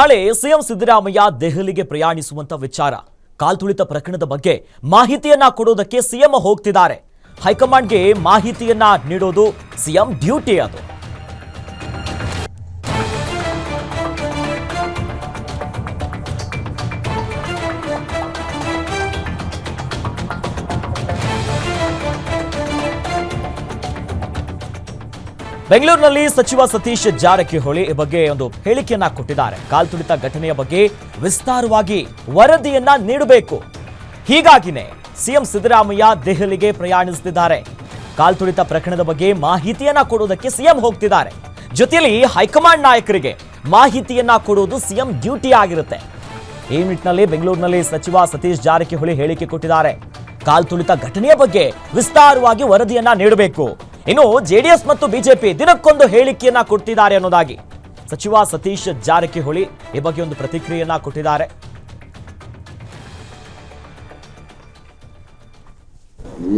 ನಾಳೆ ಸಿಎಂ ಸಿದ್ದರಾಮಯ್ಯ ದೆಹಲಿಗೆ ಪ್ರಯಾಣಿಸುವಂತ ವಿಚಾರ ಕಾಲ್ತುಳಿತ ಪ್ರಕರಣದ ಬಗ್ಗೆ ಮಾಹಿತಿಯನ್ನ ಕೊಡೋದಕ್ಕೆ ಸಿಎಂ ಹೋಗ್ತಿದ್ದಾರೆ. ಹೈಕಮಾಂಡ್ಗೆ ಮಾಹಿತಿಯನ್ನ ನೀಡೋದು ಸಿಎಂ ಡ್ಯೂಟಿ. ಅದು ಬೆಂಗಳೂರಿನಲ್ಲಿ ಸಚಿವ ಸತೀಶ್ ಜಾರಕಿಹೊಳಿ ಈ ಬಗ್ಗೆ ಒಂದು ಹೇಳಿಕೆಯನ್ನ ಕೊಟ್ಟಿದ್ದಾರೆ. ಕಾಲ್ತುಳಿತ ಘಟನೆಯ ಬಗ್ಗೆ ವಿಸ್ತಾರವಾಗಿ ವರದಿಯನ್ನ ನೀಡಬೇಕು. ಹೀಗಾಗಿನೇ ಸಿಎಂ ಸಿದ್ದರಾಮಯ್ಯ ದೆಹಲಿಗೆ ಪ್ರಯಾಣಿಸುತ್ತಿದ್ದಾರೆ. ಕಾಲ್ತುಳಿತ ಪ್ರಕರಣದ ಬಗ್ಗೆ ಮಾಹಿತಿಯನ್ನ ಕೊಡೋದಕ್ಕೆ ಸಿಎಂ ಹೋಗ್ತಿದ್ದಾರೆ. ಜೊತೆಯಲ್ಲಿ ಹೈಕಮಾಂಡ್ ನಾಯಕರಿಗೆ ಮಾಹಿತಿಯನ್ನ ಕೊಡೋದು ಸಿಎಂ ಡ್ಯೂಟಿ ಆಗಿರುತ್ತೆ. ಈ ನಿಟ್ಟಿನಲ್ಲಿ ಬೆಂಗಳೂರಿನಲ್ಲಿ ಸಚಿವ ಸತೀಶ್ ಜಾರಕಿಹೊಳಿ ಹೇಳಿಕೆ ಕೊಟ್ಟಿದ್ದಾರೆ. ಕಾಲ್ತುಳಿತ ಘಟನೆಯ ಬಗ್ಗೆ ವಿಸ್ತಾರವಾಗಿ ವರದಿಯನ್ನ ನೀಡಬೇಕು. ಇನ್ನು ಜೆಡಿಎಸ್ ಮತ್ತು ಬಿಜೆಪಿ ದಿನಕ್ಕೊಂದು ಹೇಳಿಕೆಯನ್ನ ಕೊಡ್ತಿದ್ದಾರೆ ಅನ್ನೋದಾಗಿ ಸಚಿವ ಸತೀಶ್ ಜಾರಕಿಹೊಳಿ ಈ ಬಗ್ಗೆ ಒಂದು ಪ್ರತಿಕ್ರಿಯೆಯನ್ನ ಕೊಟ್ಟಿದ್ದಾರೆ.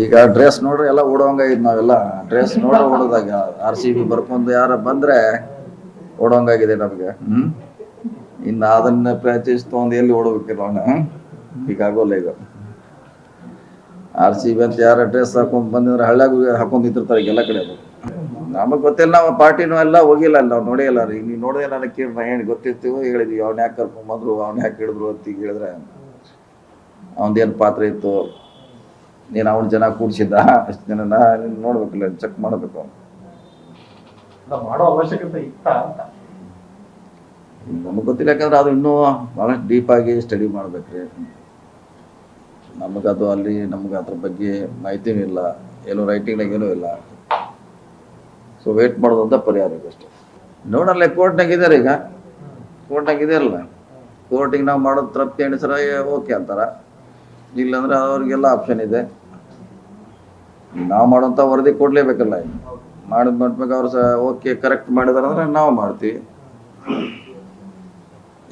ಈಗ ಡ್ರೆಸ್ ನೋಡ್ರಿ ಎಲ್ಲ ಓಡೋಂಗಾಗಿದ್ ನಾವೆಲ್ಲ ಡ್ರೆಸ್ ನೋಡ್ರಿ ಓಡೋದಾಗ RCB ಬರ್ಕೊಂಡು ಯಾರ ಬಂದ್ರೆ ಓಡೋಂಗಾಗಿದೆ ನಮ್ಗೆ. ಇನ್ನು ಅದನ್ನ ಪ್ರಯತ್ನಿಸ್ತು ಎಲ್ಲಿ ಓಡೋಬೇಕಿಲ್ಲ ಅವನ ಈಗ ಆಗೋಲ್ಲ. ಈಗ RCB ಅಂತ ಯಾರ ಡ್ರೆಸ್ ಹಾಕೊಂಡ್ ಬಂದಿದ್ರೆ ಹಳ್ಳಿಯಾಗ ಹಾಕೊಂಡ್ ನಿಂತಿರ್ತಾರೆ ಎಲ್ಲ ಕಡೆ. ಅದು ನಮಗ್ ಗೊತ್ತಿಲ್ಲ, ನಾವು ಪಾರ್ಟಿನೂ ಎಲ್ಲ ಹೋಗಿಲ್ಲ, ನಾವು ನೋಡಿಲ್ಲ ರೀ. ನೀವು ನೋಡಿದ್ರೆ ನನಗೆ ಕೇಳಿ ಏನು ಗೊತ್ತಿರ್ತೀವೋ ಹೇಳಿದ್ವಿ. ಅವ್ನ ಯಾಕೆ ಕರ್ಕೊಂಡ್ ಬಂದ್ರು, ಅವ್ನ ಯಾಕೆ ಹಿಡಿದ್ರು ಅಂತ ಈಗ ಹೇಳಿದ್ರೆ ಅವನದೇನು ಪಾತ್ರ ಇತ್ತು, ನೀನು ಅವನ ಜನ ಕೂಡಿಸಿದ್ದ, ಅಷ್ಟು ಜನ ನೋಡ್ಬೇಕಲ್ಲ, ಚೆಕ್ ಮಾಡಬೇಕು. ಮಾಡೋ ಅವಶ್ಯಕತೆ ಇತ್ತ ಅಂತ ನಮಗೆ ಗೊತ್ತಿಲ್ಲ, ಯಾಕಂದ್ರೆ ಅದು ಇನ್ನೂ ಭಾಳಷ್ಟು ಡೀಪ್ ಆಗಿ ಸ್ಟಡಿ ಮಾಡ್ಬೇಕ್ರಿ. ನಮಗದು ಅಲ್ಲಿ ನಮ್ಗೆ ಅದ್ರ ಬಗ್ಗೆ ಮಾಹಿತಿನೂ ಇಲ್ಲ, ಏನೋ ರೈಟಿಂಗ್ನಾಗ ಏನೂ ಇಲ್ಲ. ಸೊ ವೇಟ್ ಮಾಡೋದಂತ ಪರಿಹಾರ ಅಷ್ಟೇ. ನೋಡಲ್ಲ, ಕೋರ್ಟ್ನಾಗ ಇದ್ದಾರೆ. ಈಗ ಕೋರ್ಟ್ನಾಗ ಇದೆಯಲ್ಲ, ಕೋರ್ಟಿಗೆ ನಾವು ಮಾಡೋದು ತೃಪ್ತಿ ಎಣಿಸ್ರ ಓಕೆ ಅಂತಾರ, ಇಲ್ಲಾಂದ್ರೆ ಅವ್ರಿಗೆಲ್ಲ ಆಪ್ಷನ್ ಇದೆ. ನಾವು ಮಾಡೋಂಥ ವರದಿ ಕೊಡಲೇಬೇಕಲ್ಲ. ಮಾಡಿದ್ಮೇಲೆ ಅವ್ರು ಓಕೆ ಕರೆಕ್ಟ್ ಮಾಡಿದಾರಂದ್ರೆ ನಾವು ಮಾಡ್ತೀವಿ.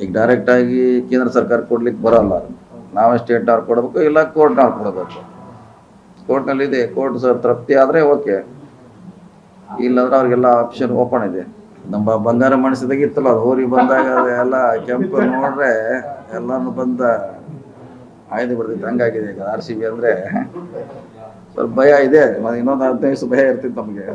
ಈಗ ಡೈರೆಕ್ಟಾಗಿ ಕೇಂದ್ರ ಸರ್ಕಾರ ಕೊಡ್ಲಿಕ್ಕೆ ಬರೋಲ್ಲ, ನಾವೇ ಸ್ಟೇಟ್ನವ್ರು ಕೊಡಬೇಕು, ಇಲ್ಲ ಕೋರ್ಟ್ನವ್ರು ಕೊಡಬೇಕು. ಕೋರ್ಟ್ನಲ್ಲಿ ಇದೆ, ಕೋರ್ಟ್ ಸರ್ ತೃಪ್ತಿ ಆದರೆ ಓಕೆ, ಇಲ್ಲಾಂದ್ರೆ ಅವ್ರಿಗೆಲ್ಲ ಆಪ್ಷನ್ ಓಪನ್ ಇದೆ. ನಮ್ಮ ಬಂಗಾರ ಮನಸ್ಸಿದಾಗ ಇತ್ತಲ್ಲ, ಅದು ಹೋರಿ ಬಂದಾಗ ಅದೆಲ್ಲ ಕೆಂಪು ನೋಡ್ರೆ ಎಲ್ಲಾನು ಬಂದ ಆಯ್ದು ಬಿಡ್ತೈತೆ. ಹಂಗಾಗಿದೆ ಈಗ RCB ಅಂದರೆ ಸ್ವಲ್ಪ ಭಯ ಇದೆ. ಇನ್ನೊಂದು 15 ದಿವಸ ಭಯ ಇರ್ತಿತ್ತು ನಮಗೆ.